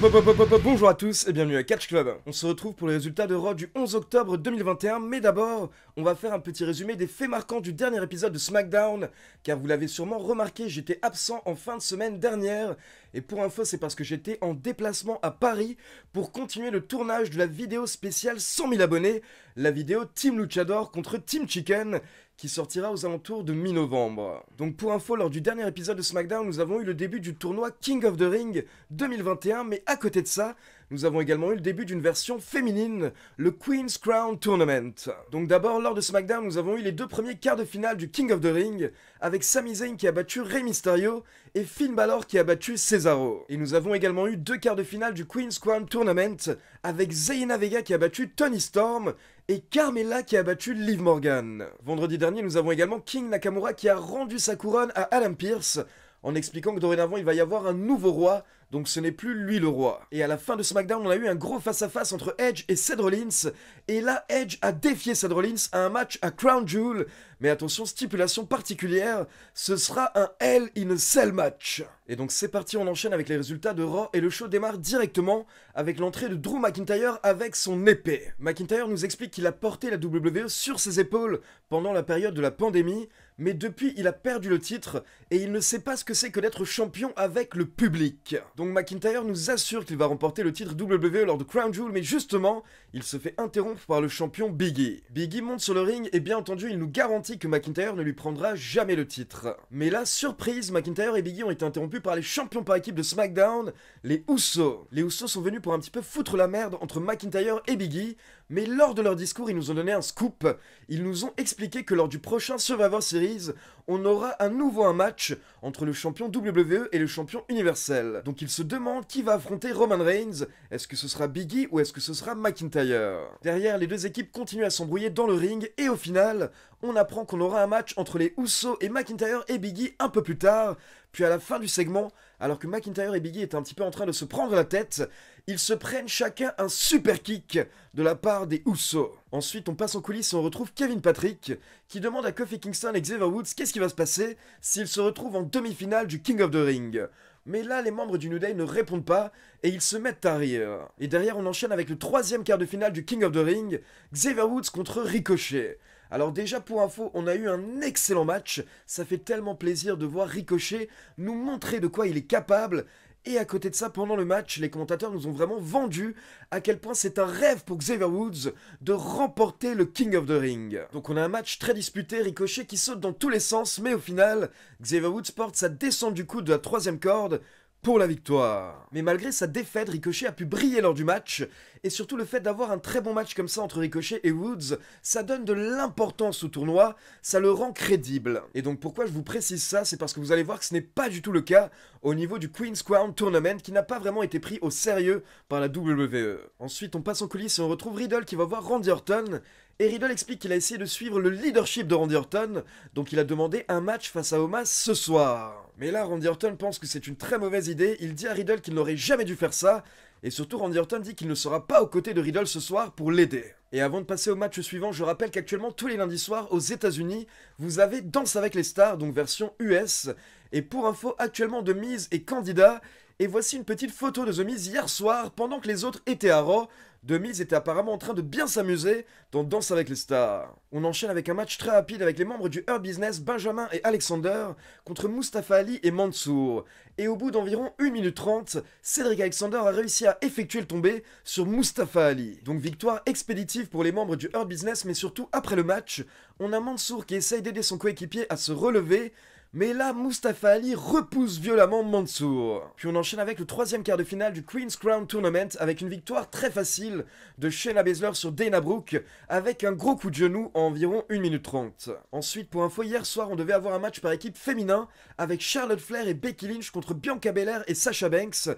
Bonjour à tous et bienvenue à Catch Club. On se retrouve pour les résultats de Raw du 11 octobre 2021, mais d'abord, on va faire un petit résumé des faits marquants du dernier épisode de SmackDown, car vous l'avez sûrement remarqué, j'étais absent en fin de semaine dernière, et pour info, c'est parce que j'étais en déplacement à Paris pour continuer le tournage de la vidéo spéciale 100 000 abonnés, la vidéo Team Luchador contre Team Chicken, qui sortira aux alentours de mi-novembre. Donc pour info, lors du dernier épisode de SmackDown, nous avons eu le début du tournoi King of the Ring 2021, mais à côté de ça, nous avons également eu le début d'une version féminine, le Queen's Crown Tournament. Donc d'abord, lors de SmackDown, nous avons eu les deux premiers quarts de finale du King of the Ring, avec Sami Zayn qui a battu Rey Mysterio et Finn Balor qui a battu Cesaro. Et nous avons également eu deux quarts de finale du Queen's Crown Tournament, avec Zelina Vega qui a battu Toni Storm et Carmella qui a battu Liv Morgan. Vendredi dernier, nous avons également King Nakamura qui a rendu sa couronne à Adam Pearce, en expliquant que dorénavant il va y avoir un nouveau roi, donc ce n'est plus lui le roi. Et à la fin de SmackDown, on a eu un gros face-à-face entre Edge et Seth Rollins, et là Edge a défié Seth Rollins à un match à Crown Jewel, mais attention, stipulation particulière, ce sera un Hell in a Cell match. Et donc c'est parti, on enchaîne avec les résultats de Raw, et le show démarre directement avec l'entrée de Drew McIntyre avec son épée. McIntyre nous explique qu'il a porté la WWE sur ses épaules pendant la période de la pandémie, mais depuis il a perdu le titre, et il ne sait pas ce que c'est que d'être champion avec le public. Donc McIntyre nous assure qu'il va remporter le titre WWE lors de Crown Jewel, mais justement, il se fait interrompre par le champion Big E. Big E monte sur le ring, et bien entendu il nous garantit que McIntyre ne lui prendra jamais le titre. Mais là, surprise, McIntyre et Big E ont été interrompus par les champions par équipe de SmackDown, les Usos. Les Usos sont venus pour un petit peu foutre la merde entre McIntyre et Big E, mais lors de leur discours, ils nous ont donné un scoop. Ils nous ont expliqué que lors du prochain Survivor Series, on aura à nouveau un match entre le champion WWE et le champion universel. Donc ils se demandent qui va affronter Roman Reigns. Est-ce que ce sera Big E ou est-ce que ce sera McIntyre? Derrière, les deux équipes continuent à s'embrouiller dans le ring et au final, on apprend qu'on aura un match entre les Usos et McIntyre et Big E un peu plus tard. Puis à la fin du segment, alors que McIntyre et Big E étaient un petit peu en train de se prendre la tête, ils se prennent chacun un super kick de la part des Usos. Ensuite, on passe en coulisses et on retrouve Kevin Patrick qui demande à Kofi Kingston et Xavier Woods qu'est-ce qui va se passer s'ils se retrouvent en demi-finale du King of the Ring. Mais là, les membres du New Day ne répondent pas et ils se mettent à rire. Et derrière, on enchaîne avec le troisième quart de finale du King of the Ring, Xavier Woods contre Ricochet. Alors déjà pour info, on a eu un excellent match, ça fait tellement plaisir de voir Ricochet nous montrer de quoi il est capable. Et à côté de ça, pendant le match, les commentateurs nous ont vraiment vendu à quel point c'est un rêve pour Xavier Woods de remporter le King of the Ring. Donc on a un match très disputé, Ricochet qui saute dans tous les sens, mais au final, Xavier Woods porte sa descente du coude de la troisième corde pour la victoire. Mais malgré sa défaite, Ricochet a pu briller lors du match, et surtout le fait d'avoir un très bon match comme ça entre Ricochet et Woods, ça donne de l'importance au tournoi, ça le rend crédible. Et donc pourquoi je vous précise ça, c'est parce que vous allez voir que ce n'est pas du tout le cas au niveau du Queen's Crown Tournament, qui n'a pas vraiment été pris au sérieux par la WWE. Ensuite, on passe en coulisses et on retrouve Riddle qui va voir Randy Orton, et Riddle explique qu'il a essayé de suivre le leadership de Randy Orton, donc il a demandé un match face à Omos ce soir. Mais là, Randy Orton pense que c'est une très mauvaise idée, il dit à Riddle qu'il n'aurait jamais dû faire ça, et surtout Randy Orton dit qu'il ne sera pas aux côtés de Riddle ce soir pour l'aider. Et avant de passer au match suivant, je rappelle qu'actuellement tous les lundis soirs aux États-Unis, vous avez Danse avec les stars, donc version US, et pour info, actuellement The Miz est candidat, et voici une petite photo de The Miz hier soir pendant que les autres étaient à Raw. The Miz était apparemment en train de bien s'amuser dans Danse avec les stars. On enchaîne avec un match très rapide avec les membres du Hurt Business, Benjamin et Alexander, contre Mustafa Ali et Mansour. Et au bout d'environ 1 minute 30, Cedric Alexander a réussi à effectuer le tombé sur Mustafa Ali. Donc victoire expéditive pour les membres du Hurt Business, mais surtout après le match, on a Mansour qui essaye d'aider son coéquipier à se relever, mais là, Mustafa Ali repousse violemment Mansour. Puis on enchaîne avec le troisième quart de finale du Queen's Crown Tournament avec une victoire très facile de Shayna Baszler sur Dana Brooke avec un gros coup de genou en environ 1 minute 30. Ensuite, pour info, hier soir, on devait avoir un match par équipe féminin avec Charlotte Flair et Becky Lynch contre Bianca Belair et Sasha Banks.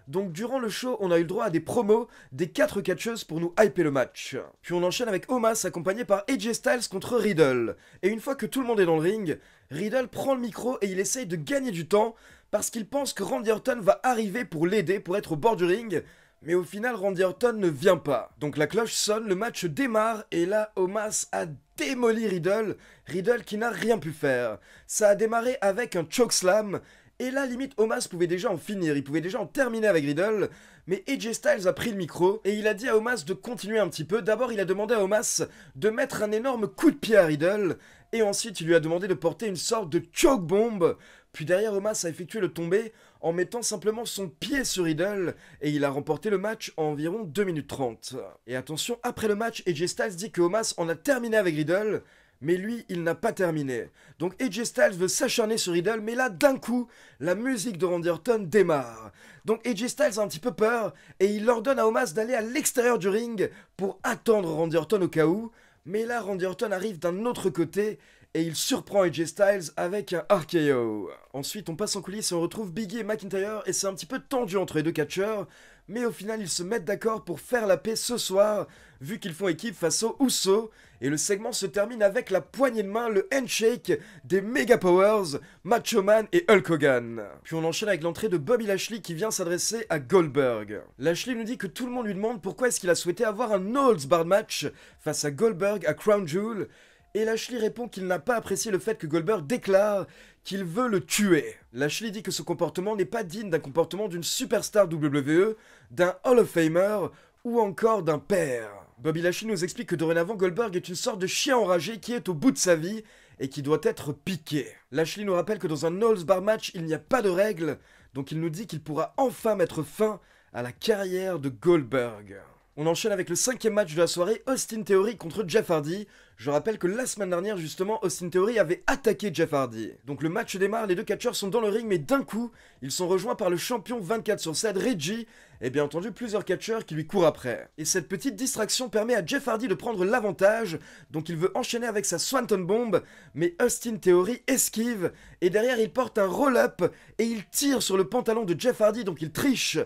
Donc durant le show, on a eu le droit à des promos des 4 catcheuses pour nous hyper le match. Puis on enchaîne avec Omos accompagné par AJ Styles contre Riddle. Et une fois que tout le monde est dans le ring, Riddle prend le micro et il essaye de gagner du temps parce qu'il pense que Randy Orton va arriver pour l'aider, pour être au bord du ring. Mais au final, Randy Orton ne vient pas. Donc la cloche sonne, le match démarre et là, Omos a démoli Riddle. Riddle qui n'a rien pu faire. Ça a démarré avec un chokeslam Et là, limite, Omos pouvait déjà en finir, il pouvait déjà en terminer avec Riddle, mais AJ Styles a pris le micro et il a dit à Omos de continuer un petit peu. D'abord, il a demandé à Omos de mettre un énorme coup de pied à Riddle, et ensuite, il lui a demandé de porter une sorte de choke bomb. Puis derrière, Omos a effectué le tombé en mettant simplement son pied sur Riddle, et il a remporté le match en environ 2 minutes 30. Et attention, après le match, AJ Styles dit que Omos en a terminé avec Riddle, mais lui, il n'a pas terminé. Donc AJ Styles veut s'acharner sur Riddle, mais là, d'un coup, la musique de Randy Orton démarre. Donc AJ Styles a un petit peu peur, et il ordonne à Omos d'aller à l'extérieur du ring pour attendre Randy Orton au cas où. Mais là, Randy Orton arrive d'un autre côté, et il surprend AJ Styles avec un RKO. Ensuite, on passe en coulisses et on retrouve Biggie et McIntyre, et c'est un petit peu tendu entre les deux catcheurs, mais au final, ils se mettent d'accord pour faire la paix ce soir, vu qu'ils font équipe face aux Usos, et le segment se termine avec la poignée de main, le handshake des Mega Powers, Macho Man et Hulk Hogan. Puis on enchaîne avec l'entrée de Bobby Lashley qui vient s'adresser à Goldberg. Lashley nous dit que tout le monde lui demande pourquoi est-ce qu'il a souhaité avoir un No Holds Barred match face à Goldberg à Crown Jewel, et Lashley répond qu'il n'a pas apprécié le fait que Goldberg déclare qu'il veut le tuer. Lashley dit que ce comportement n'est pas digne d'un comportement d'une superstar WWE, d'un Hall of Famer ou encore d'un père. Bobby Lashley nous explique que dorénavant Goldberg est une sorte de chien enragé qui est au bout de sa vie et qui doit être piqué. Lashley nous rappelle que dans un No Holds Barred match il n'y a pas de règles, donc il nous dit qu'il pourra enfin mettre fin à la carrière de Goldberg. On enchaîne avec le 5e match de la soirée, Austin Theory contre Jeff Hardy. Je rappelle que la semaine dernière, justement, Austin Theory avait attaqué Jeff Hardy. Donc le match démarre, les deux catcheurs sont dans le ring, mais d'un coup, ils sont rejoints par le champion 24/7, Reggie, et bien entendu plusieurs catcheurs qui lui courent après. Et cette petite distraction permet à Jeff Hardy de prendre l'avantage, donc il veut enchaîner avec sa Swanton Bomb, mais Austin Theory esquive, et derrière il porte un roll-up, et il tire sur le pantalon de Jeff Hardy, donc il triche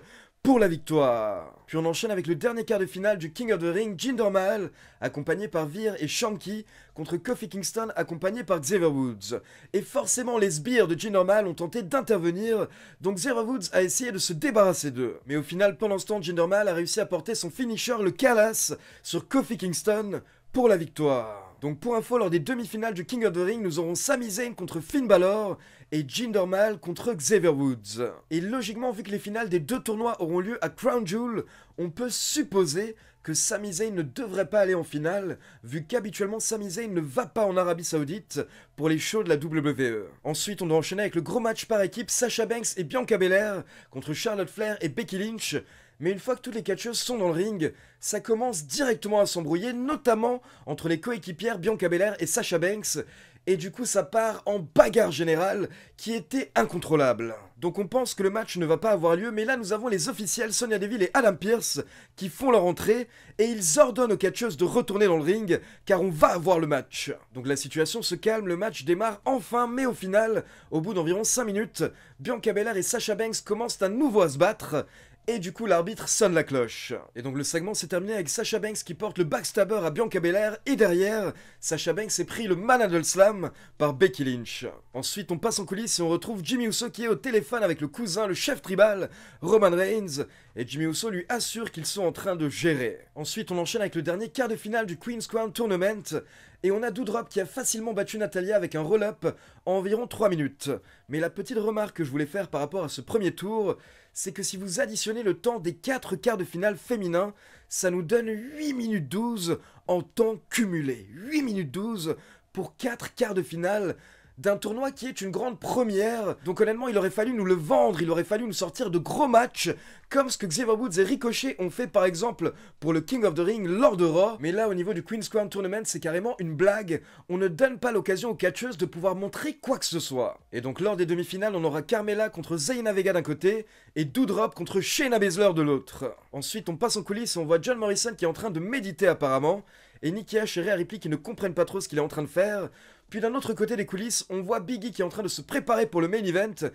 pour la victoire. Puis on enchaîne avec le dernier quart de finale du King of the Ring, Jinder Mahal, accompagné par Veer et Shanky, contre Kofi Kingston, accompagné par Xavier Woods. Et forcément, les sbires de Jinder Mahal ont tenté d'intervenir, donc Xavier Woods a essayé de se débarrasser d'eux. Mais au final, pendant ce temps, Jinder Mahal a réussi à porter son finisher, le Callas, sur Kofi Kingston, pour la victoire. Donc pour info, lors des demi-finales du King of the Ring, nous aurons Sami Zayn contre Finn Balor et Jinder Mahal contre Xavier Woods. Et logiquement, vu que les finales des deux tournois auront lieu à Crown Jewel, on peut supposer que Sami Zayn ne devrait pas aller en finale, vu qu'habituellement Sami Zayn ne va pas en Arabie Saoudite pour les shows de la WWE. Ensuite, on doit enchaîner avec le gros match par équipe, Sasha Banks et Bianca Belair contre Charlotte Flair et Becky Lynch. Mais une fois que toutes les catcheuses sont dans le ring, ça commence directement à s'embrouiller, notamment entre les coéquipières Bianca Belair et Sasha Banks, et du coup ça part en bagarre générale qui était incontrôlable. Donc on pense que le match ne va pas avoir lieu, mais là nous avons les officiels Sonya Deville et Adam Pearce qui font leur entrée, et ils ordonnent aux catcheuses de retourner dans le ring, car on va avoir le match. Donc la situation se calme, le match démarre enfin, mais au final, au bout d'environ 5 minutes, Bianca Belair et Sasha Banks commencent à nouveau à se battre, et du coup l'arbitre sonne la cloche. Et donc le segment s'est terminé avec Sasha Banks qui porte le backstabber à Bianca Belair, et derrière, Sasha Banks s'est pris le Manhandle Slam par Becky Lynch. Ensuite on passe en coulisses et on retrouve Jimmy Uso qui est au téléphone avec le cousin, le chef tribal, Roman Reigns, et Jimmy Uso lui assure qu'ils sont en train de gérer. Ensuite on enchaîne avec le dernier quart de finale du Queen's Crown Tournament, et on a Doudrop qui a facilement battu Natalya avec un roll-up en environ 3 minutes. Mais la petite remarque que je voulais faire par rapport à ce premier tour, c'est que si vous additionnez le temps des 4 quarts de finale féminins, ça nous donne 8 minutes 12 en temps cumulé. 8 minutes 12 pour 4 quarts de finale d'un tournoi qui est une grande première. Donc honnêtement, il aurait fallu nous le vendre, il aurait fallu nous sortir de gros matchs, comme ce que Xavier Woods et Ricochet ont fait par exemple pour le King of the Ring lors de Raw. Mais là, au niveau du Queen's Crown Tournament, c'est carrément une blague. On ne donne pas l'occasion aux catcheuses de pouvoir montrer quoi que ce soit. Et donc lors des demi-finales, on aura Carmella contre Zelina Vega d'un côté, et Doudrop contre Shayna Baszler de l'autre. Ensuite, on passe en coulisses et on voit John Morrison qui est en train de méditer apparemment, et Nikki Ash et Rhea Ripley qui ne comprennent pas trop ce qu'il est en train de faire. Puis d'un autre côté des coulisses, on voit Big E qui est en train de se préparer pour le main event,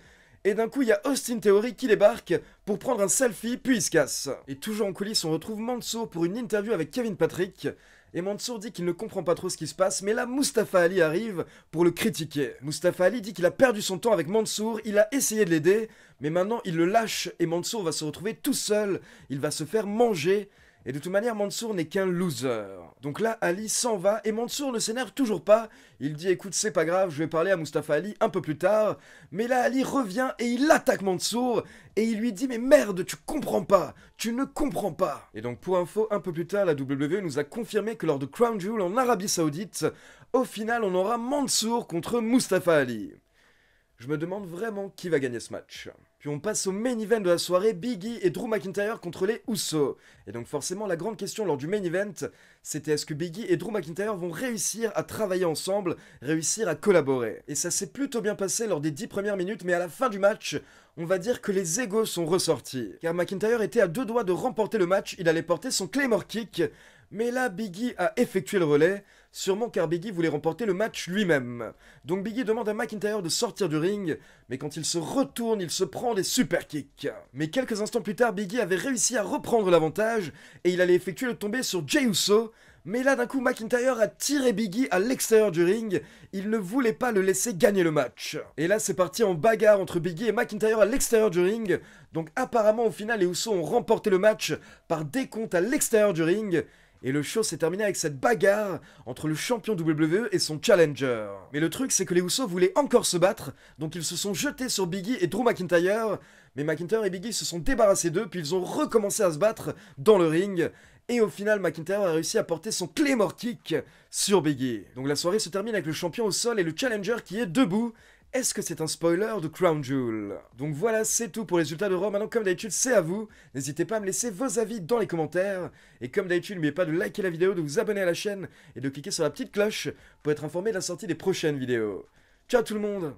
et d'un coup il y a Austin Theory qui débarque pour prendre un selfie, puis il se casse. Et toujours en coulisses, on retrouve Mansour pour une interview avec Kevin Patrick, et Mansour dit qu'il ne comprend pas trop ce qui se passe, mais là Mustafa Ali arrive pour le critiquer. Mustafa Ali dit qu'il a perdu son temps avec Mansour, il a essayé de l'aider, mais maintenant il le lâche, et Mansour va se retrouver tout seul, il va se faire manger, Et de toute manière, Mansour n'est qu'un loser. Donc là, Ali s'en va et Mansour ne s'énerve toujours pas. Il dit écoute, c'est pas grave, je vais parler à Mustafa Ali un peu plus tard. Mais là, Ali revient et il attaque Mansour et il lui dit mais merde, tu comprends pas, tu ne comprends pas. Et donc pour info, un peu plus tard, la WWE nous a confirmé que lors de Crown Jewel en Arabie Saoudite, au final, on aura Mansour contre Mustafa Ali. Je me demande vraiment qui va gagner ce match. Puis on passe au main event de la soirée, Big E et Drew McIntyre contre les Usos. Et donc forcément la grande question lors du main event, c'était est-ce que Big E et Drew McIntyre vont réussir à travailler ensemble, réussir à collaborer. Et ça s'est plutôt bien passé lors des 10 premières minutes, mais à la fin du match, on va dire que les égos sont ressortis. Car McIntyre était à 2 doigts de remporter le match, il allait porter son Claymore Kick, mais là Big E a effectué le relais, sûrement car Big E voulait remporter le match lui-même. Donc Big E demande à McIntyre de sortir du ring, mais quand il se retourne, il se prend des super kicks. Mais quelques instants plus tard, Big E avait réussi à reprendre l'avantage, et il allait effectuer le tombé sur Jey Uso, mais là d'un coup McIntyre a tiré Big E à l'extérieur du ring, il ne voulait pas le laisser gagner le match. Et là c'est parti en bagarre entre Big E et McIntyre à l'extérieur du ring, donc apparemment au final les Usos ont remporté le match par décompte à l'extérieur du ring, et le show s'est terminé avec cette bagarre entre le champion WWE et son challenger. Mais le truc c'est que les Usos voulaient encore se battre, donc ils se sont jetés sur Big E et Drew McIntyre, mais McIntyre et Big E se sont débarrassés d'eux, puis ils ont recommencé à se battre dans le ring, et au final McIntyre a réussi à porter son Claymore Kick sur Big E. Donc la soirée se termine avec le champion au sol et le challenger qui est debout. Est-ce que c'est un spoiler de Crown Jewel? Donc voilà, c'est tout pour les résultats de Raw. Maintenant, comme d'habitude, c'est à vous. N'hésitez pas à me laisser vos avis dans les commentaires. Et comme d'habitude, n'oubliez pas de liker la vidéo, de vous abonner à la chaîne et de cliquer sur la petite cloche pour être informé de la sortie des prochaines vidéos. Ciao tout le monde!